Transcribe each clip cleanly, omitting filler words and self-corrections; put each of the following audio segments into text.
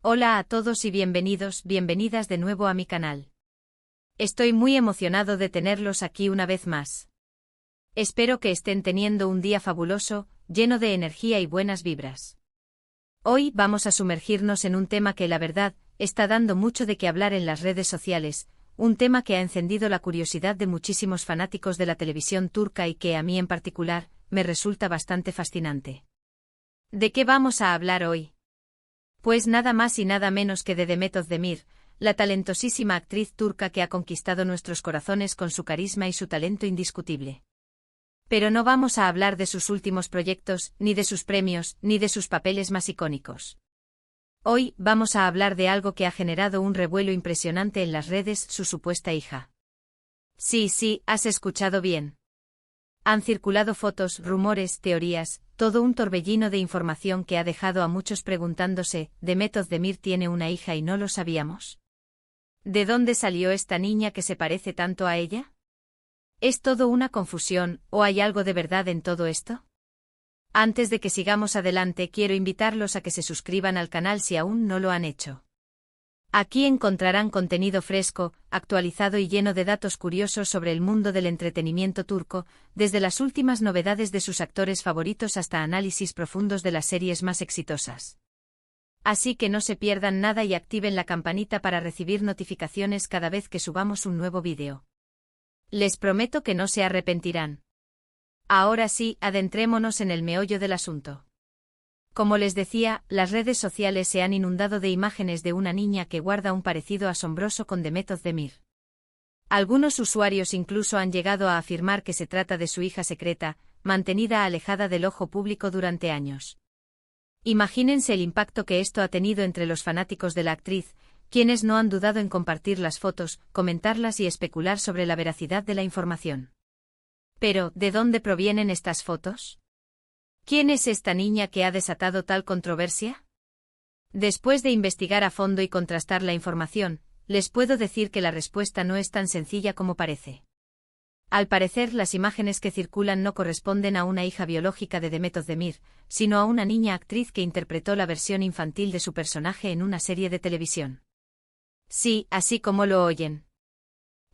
Hola a todos y bienvenidas de nuevo a mi canal. Estoy muy emocionado de tenerlos aquí una vez más. Espero que estén teniendo un día fabuloso, lleno de energía y buenas vibras. Hoy vamos a sumergirnos en un tema que la verdad, está dando mucho de qué hablar en las redes sociales, un tema que ha encendido la curiosidad de muchísimos fanáticos de la televisión turca y que a mí en particular, me resulta bastante fascinante. ¿De qué vamos a hablar hoy? Pues nada más y nada menos que de Demet Özdemir, la talentosísima actriz turca que ha conquistado nuestros corazones con su carisma y su talento indiscutible. Pero no vamos a hablar de sus últimos proyectos, ni de sus premios, ni de sus papeles más icónicos. Hoy vamos a hablar de algo que ha generado un revuelo impresionante en las redes, su supuesta hija. Sí, has escuchado bien. Han circulado fotos, rumores, teorías, todo un torbellino de información que ha dejado a muchos preguntándose, ¿Demet Özdemir tiene una hija y no lo sabíamos? ¿De dónde salió esta niña que se parece tanto a ella? ¿Es todo una confusión, o hay algo de verdad en todo esto? Antes de que sigamos adelante, quiero invitarlos a que se suscriban al canal si aún no lo han hecho. Aquí encontrarán contenido fresco, actualizado y lleno de datos curiosos sobre el mundo del entretenimiento turco, desde las últimas novedades de sus actores favoritos hasta análisis profundos de las series más exitosas. Así que no se pierdan nada y activen la campanita para recibir notificaciones cada vez que subamos un nuevo vídeo. Les prometo que no se arrepentirán. Ahora sí, adentrémonos en el meollo del asunto. Como les decía, las redes sociales se han inundado de imágenes de una niña que guarda un parecido asombroso con Demet Özdemir. Algunos usuarios incluso han llegado a afirmar que se trata de su hija secreta, mantenida alejada del ojo público durante años. Imagínense el impacto que esto ha tenido entre los fanáticos de la actriz, quienes no han dudado en compartir las fotos, comentarlas y especular sobre la veracidad de la información. Pero, ¿de dónde provienen estas fotos? ¿Quién es esta niña que ha desatado tal controversia? Después de investigar a fondo y contrastar la información, les puedo decir que la respuesta no es tan sencilla como parece. Al parecer, las imágenes que circulan no corresponden a una hija biológica de Demet Özdemir, sino a una niña actriz que interpretó la versión infantil de su personaje en una serie de televisión. Sí, así como lo oyen.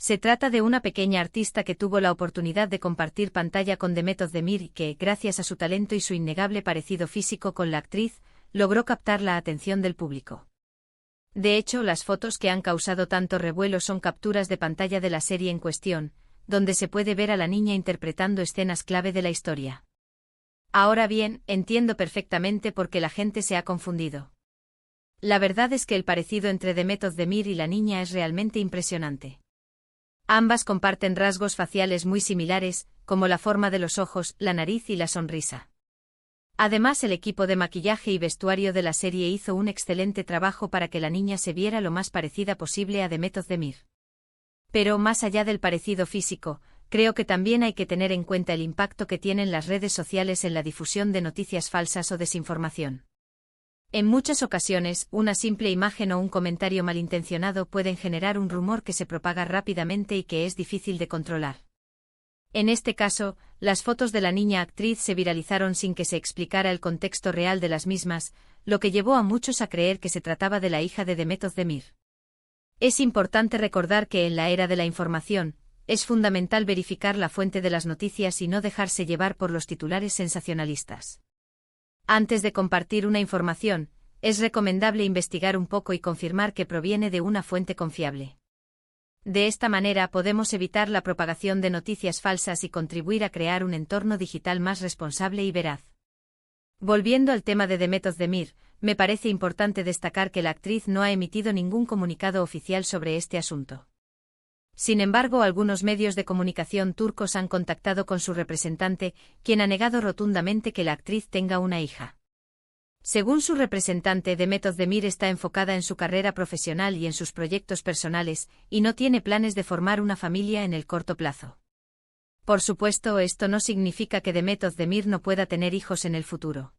Se trata de una pequeña artista que tuvo la oportunidad de compartir pantalla con Demet Özdemir y que, gracias a su talento y su innegable parecido físico con la actriz, logró captar la atención del público. De hecho, las fotos que han causado tanto revuelo son capturas de pantalla de la serie en cuestión, donde se puede ver a la niña interpretando escenas clave de la historia. Ahora bien, entiendo perfectamente por qué la gente se ha confundido. La verdad es que el parecido entre Demet Özdemir y la niña es realmente impresionante. Ambas comparten rasgos faciales muy similares, como la forma de los ojos, la nariz y la sonrisa. Además, el equipo de maquillaje y vestuario de la serie hizo un excelente trabajo para que la niña se viera lo más parecida posible a Demet Özdemir. Pero más allá del parecido físico, creo que también hay que tener en cuenta el impacto que tienen las redes sociales en la difusión de noticias falsas o desinformación. En muchas ocasiones, una simple imagen o un comentario malintencionado pueden generar un rumor que se propaga rápidamente y que es difícil de controlar. En este caso, las fotos de la niña actriz se viralizaron sin que se explicara el contexto real de las mismas, lo que llevó a muchos a creer que se trataba de la hija de Demet Özdemir. Es importante recordar que en la era de la información, es fundamental verificar la fuente de las noticias y no dejarse llevar por los titulares sensacionalistas. Antes de compartir una información, es recomendable investigar un poco y confirmar que proviene de una fuente confiable. De esta manera podemos evitar la propagación de noticias falsas y contribuir a crear un entorno digital más responsable y veraz. Volviendo al tema de Demet Özdemir, me parece importante destacar que la actriz no ha emitido ningún comunicado oficial sobre este asunto. Sin embargo, algunos medios de comunicación turcos han contactado con su representante, quien ha negado rotundamente que la actriz tenga una hija. Según su representante, Demet Özdemir está enfocada en su carrera profesional y en sus proyectos personales, y no tiene planes de formar una familia en el corto plazo. Por supuesto, esto no significa que Demet Özdemir no pueda tener hijos en el futuro.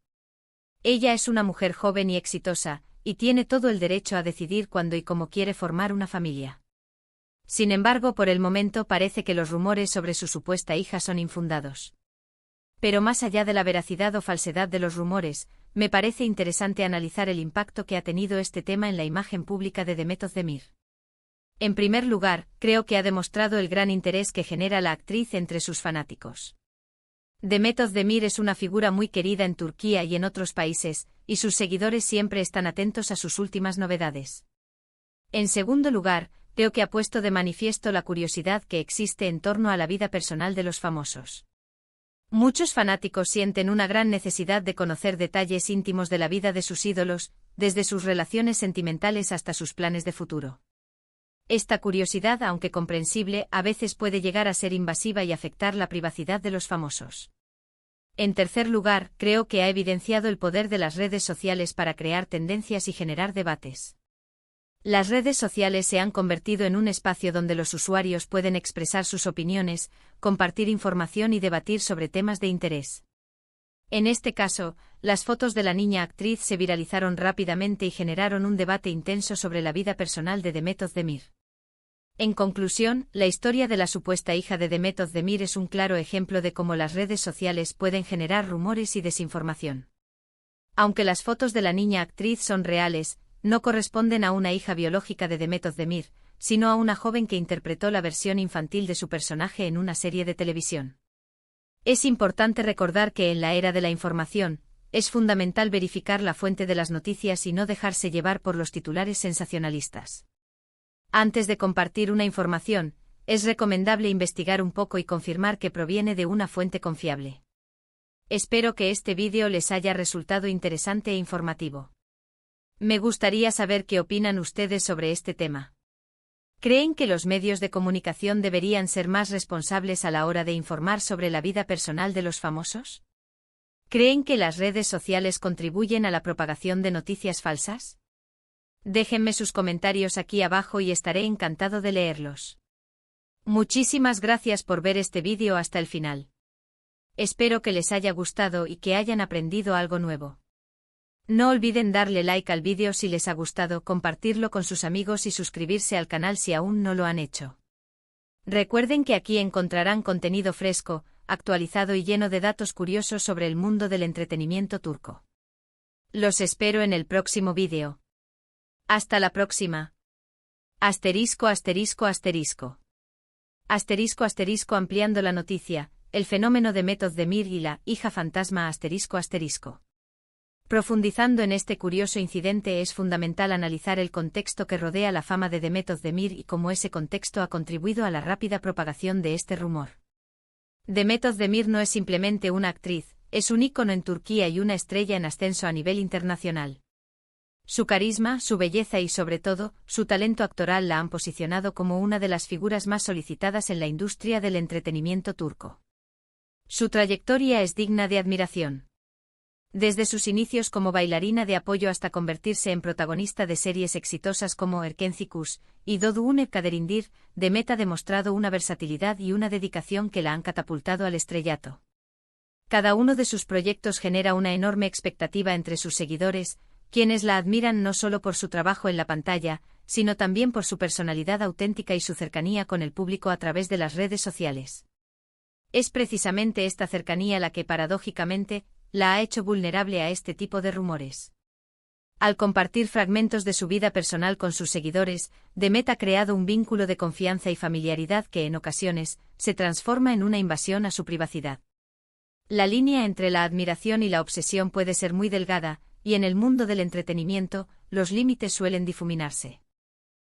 Ella es una mujer joven y exitosa, y tiene todo el derecho a decidir cuándo y cómo quiere formar una familia. Sin embargo, por el momento parece que los rumores sobre su supuesta hija son infundados. Pero más allá de la veracidad o falsedad de los rumores, me parece interesante analizar el impacto que ha tenido este tema en la imagen pública de Demet Özdemir. En primer lugar, creo que ha demostrado el gran interés que genera la actriz entre sus fanáticos. Demet Özdemir es una figura muy querida en Turquía y en otros países, y sus seguidores siempre están atentos a sus últimas novedades. En segundo lugar, creo que ha puesto de manifiesto la curiosidad que existe en torno a la vida personal de los famosos. Muchos fanáticos sienten una gran necesidad de conocer detalles íntimos de la vida de sus ídolos, desde sus relaciones sentimentales hasta sus planes de futuro. Esta curiosidad, aunque comprensible, a veces puede llegar a ser invasiva y afectar la privacidad de los famosos. En tercer lugar, creo que ha evidenciado el poder de las redes sociales para crear tendencias y generar debates. Las redes sociales se han convertido en un espacio donde los usuarios pueden expresar sus opiniones, compartir información y debatir sobre temas de interés. En este caso, las fotos de la niña actriz se viralizaron rápidamente y generaron un debate intenso sobre la vida personal de Demet Özdemir. En conclusión, la historia de la supuesta hija de Demet Özdemir es un claro ejemplo de cómo las redes sociales pueden generar rumores y desinformación. Aunque las fotos de la niña actriz son reales, no corresponden a una hija biológica de Demet Özdemir, sino a una joven que interpretó la versión infantil de su personaje en una serie de televisión. Es importante recordar que en la era de la información, es fundamental verificar la fuente de las noticias y no dejarse llevar por los titulares sensacionalistas. Antes de compartir una información, es recomendable investigar un poco y confirmar que proviene de una fuente confiable. Espero que este vídeo les haya resultado interesante e informativo. Me gustaría saber qué opinan ustedes sobre este tema. ¿Creen que los medios de comunicación deberían ser más responsables a la hora de informar sobre la vida personal de los famosos? ¿Creen que las redes sociales contribuyen a la propagación de noticias falsas? Déjenme sus comentarios aquí abajo y estaré encantado de leerlos. Muchísimas gracias por ver este vídeo hasta el final. Espero que les haya gustado y que hayan aprendido algo nuevo. No olviden darle like al vídeo si les ha gustado, compartirlo con sus amigos y suscribirse al canal si aún no lo han hecho. Recuerden que aquí encontrarán contenido fresco, actualizado y lleno de datos curiosos sobre el mundo del entretenimiento turco. Los espero en el próximo vídeo. Hasta la próxima. Asterisco asterisco asterisco. Asterisco asterisco ampliando la noticia, el fenómeno de Demet Özdemir y la hija fantasma asterisco asterisco. Profundizando en este curioso incidente es fundamental analizar el contexto que rodea la fama de Demet Özdemir y cómo ese contexto ha contribuido a la rápida propagación de este rumor. Demet Özdemir no es simplemente una actriz, es un ícono en Turquía y una estrella en ascenso a nivel internacional. Su carisma, su belleza y sobre todo, su talento actoral la han posicionado como una de las figuras más solicitadas en la industria del entretenimiento turco. Su trayectoria es digna de admiración. Desde sus inicios como bailarina de apoyo hasta convertirse en protagonista de series exitosas como Erkenci Kuş y Doğduğun Kaderindir, Demet ha demostrado una versatilidad y una dedicación que la han catapultado al estrellato. Cada uno de sus proyectos genera una enorme expectativa entre sus seguidores, quienes la admiran no solo por su trabajo en la pantalla, sino también por su personalidad auténtica y su cercanía con el público a través de las redes sociales. Es precisamente esta cercanía la que, paradójicamente, la ha hecho vulnerable a este tipo de rumores. Al compartir fragmentos de su vida personal con sus seguidores, Demet ha creado un vínculo de confianza y familiaridad que en ocasiones se transforma en una invasión a su privacidad. La línea entre la admiración y la obsesión puede ser muy delgada, y en el mundo del entretenimiento, los límites suelen difuminarse.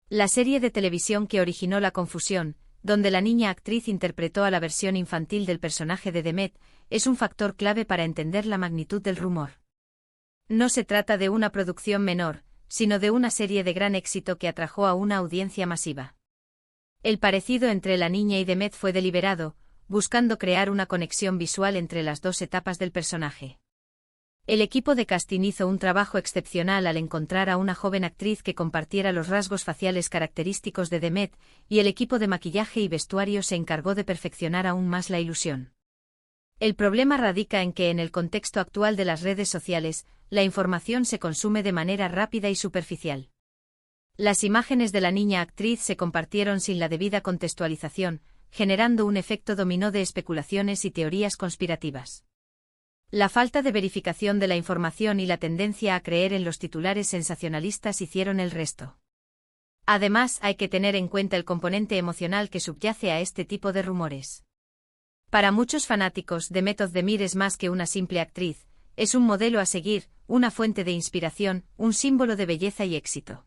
La serie de televisión que originó la confusión, donde la niña actriz interpretó a la versión infantil del personaje de Demet, es un factor clave para entender la magnitud del rumor. No se trata de una producción menor, sino de una serie de gran éxito que atrajo a una audiencia masiva. El parecido entre la niña y Demet fue deliberado, buscando crear una conexión visual entre las dos etapas del personaje. El equipo de casting hizo un trabajo excepcional al encontrar a una joven actriz que compartiera los rasgos faciales característicos de Demet, y el equipo de maquillaje y vestuario se encargó de perfeccionar aún más la ilusión. El problema radica en que en el contexto actual de las redes sociales, la información se consume de manera rápida y superficial. Las imágenes de la niña actriz se compartieron sin la debida contextualización, generando un efecto dominó de especulaciones y teorías conspirativas. La falta de verificación de la información y la tendencia a creer en los titulares sensacionalistas hicieron el resto. Además, hay que tener en cuenta el componente emocional que subyace a este tipo de rumores. Para muchos fanáticos, Demet Özdemir es más que una simple actriz, es un modelo a seguir, una fuente de inspiración, un símbolo de belleza y éxito.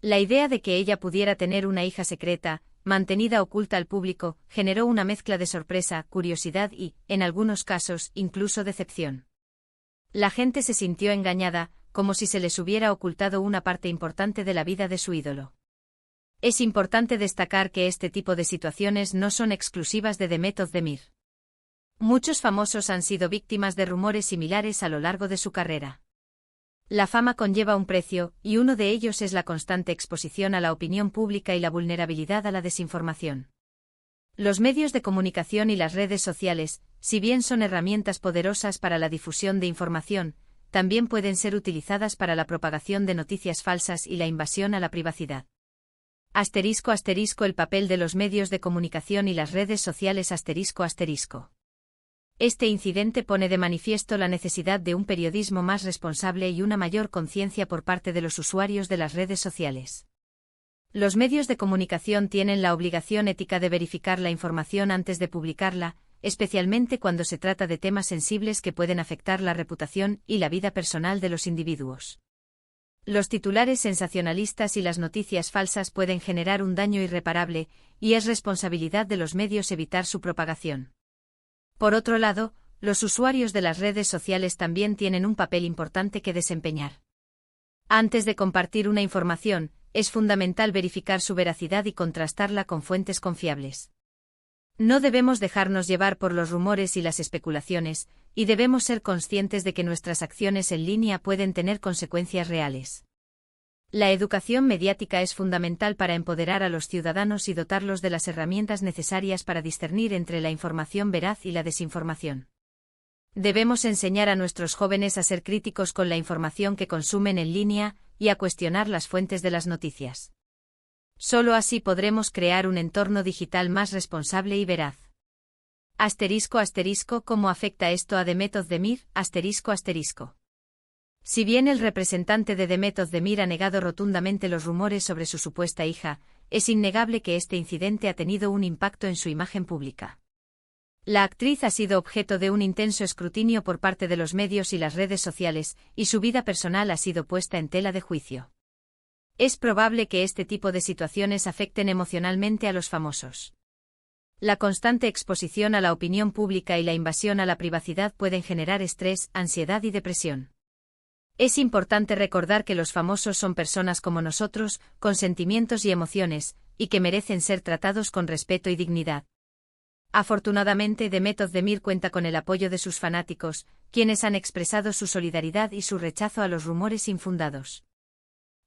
La idea de que ella pudiera tener una hija secreta, mantenida oculta al público, generó una mezcla de sorpresa, curiosidad y, en algunos casos, incluso decepción. La gente se sintió engañada, como si se les hubiera ocultado una parte importante de la vida de su ídolo. Es importante destacar que este tipo de situaciones no son exclusivas de Demet Özdemir. Muchos famosos han sido víctimas de rumores similares a lo largo de su carrera. La fama conlleva un precio, y uno de ellos es la constante exposición a la opinión pública y la vulnerabilidad a la desinformación. Los medios de comunicación y las redes sociales, si bien son herramientas poderosas para la difusión de información, también pueden ser utilizadas para la propagación de noticias falsas y la invasión a la privacidad. *** El papel de los medios de comunicación y las redes sociales ***. Este incidente pone de manifiesto la necesidad de un periodismo más responsable y una mayor conciencia por parte de los usuarios de las redes sociales. Los medios de comunicación tienen la obligación ética de verificar la información antes de publicarla, especialmente cuando se trata de temas sensibles que pueden afectar la reputación y la vida personal de los individuos. Los titulares sensacionalistas y las noticias falsas pueden generar un daño irreparable, y es responsabilidad de los medios evitar su propagación. Por otro lado, los usuarios de las redes sociales también tienen un papel importante que desempeñar. Antes de compartir una información, es fundamental verificar su veracidad y contrastarla con fuentes confiables. No debemos dejarnos llevar por los rumores y las especulaciones, y debemos ser conscientes de que nuestras acciones en línea pueden tener consecuencias reales. La educación mediática es fundamental para empoderar a los ciudadanos y dotarlos de las herramientas necesarias para discernir entre la información veraz y la desinformación. Debemos enseñar a nuestros jóvenes a ser críticos con la información que consumen en línea y a cuestionar las fuentes de las noticias. Solo así podremos crear un entorno digital más responsable y veraz. ¿Cómo afecta esto a Demet Özdemir? Si bien el representante de Demet Özdemir ha negado rotundamente los rumores sobre su supuesta hija, es innegable que este incidente ha tenido un impacto en su imagen pública. La actriz ha sido objeto de un intenso escrutinio por parte de los medios y las redes sociales, y su vida personal ha sido puesta en tela de juicio. Es probable que este tipo de situaciones afecten emocionalmente a los famosos. La constante exposición a la opinión pública y la invasión a la privacidad pueden generar estrés, ansiedad y depresión. Es importante recordar que los famosos son personas como nosotros, con sentimientos y emociones, y que merecen ser tratados con respeto y dignidad. Afortunadamente, Demet Özdemir cuenta con el apoyo de sus fanáticos, quienes han expresado su solidaridad y su rechazo a los rumores infundados.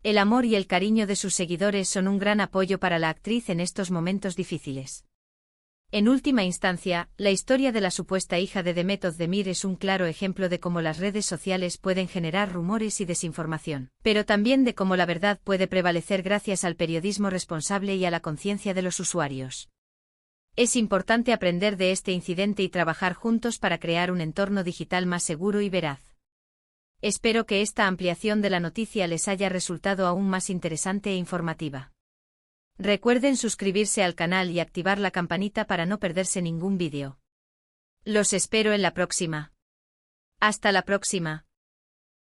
El amor y el cariño de sus seguidores son un gran apoyo para la actriz en estos momentos difíciles. En última instancia, la historia de la supuesta hija de Demet Özdemir es un claro ejemplo de cómo las redes sociales pueden generar rumores y desinformación, pero también de cómo la verdad puede prevalecer gracias al periodismo responsable y a la conciencia de los usuarios. Es importante aprender de este incidente y trabajar juntos para crear un entorno digital más seguro y veraz. Espero que esta ampliación de la noticia les haya resultado aún más interesante e informativa. Recuerden suscribirse al canal y activar la campanita para no perderse ningún vídeo. Los espero en la próxima. Hasta la próxima.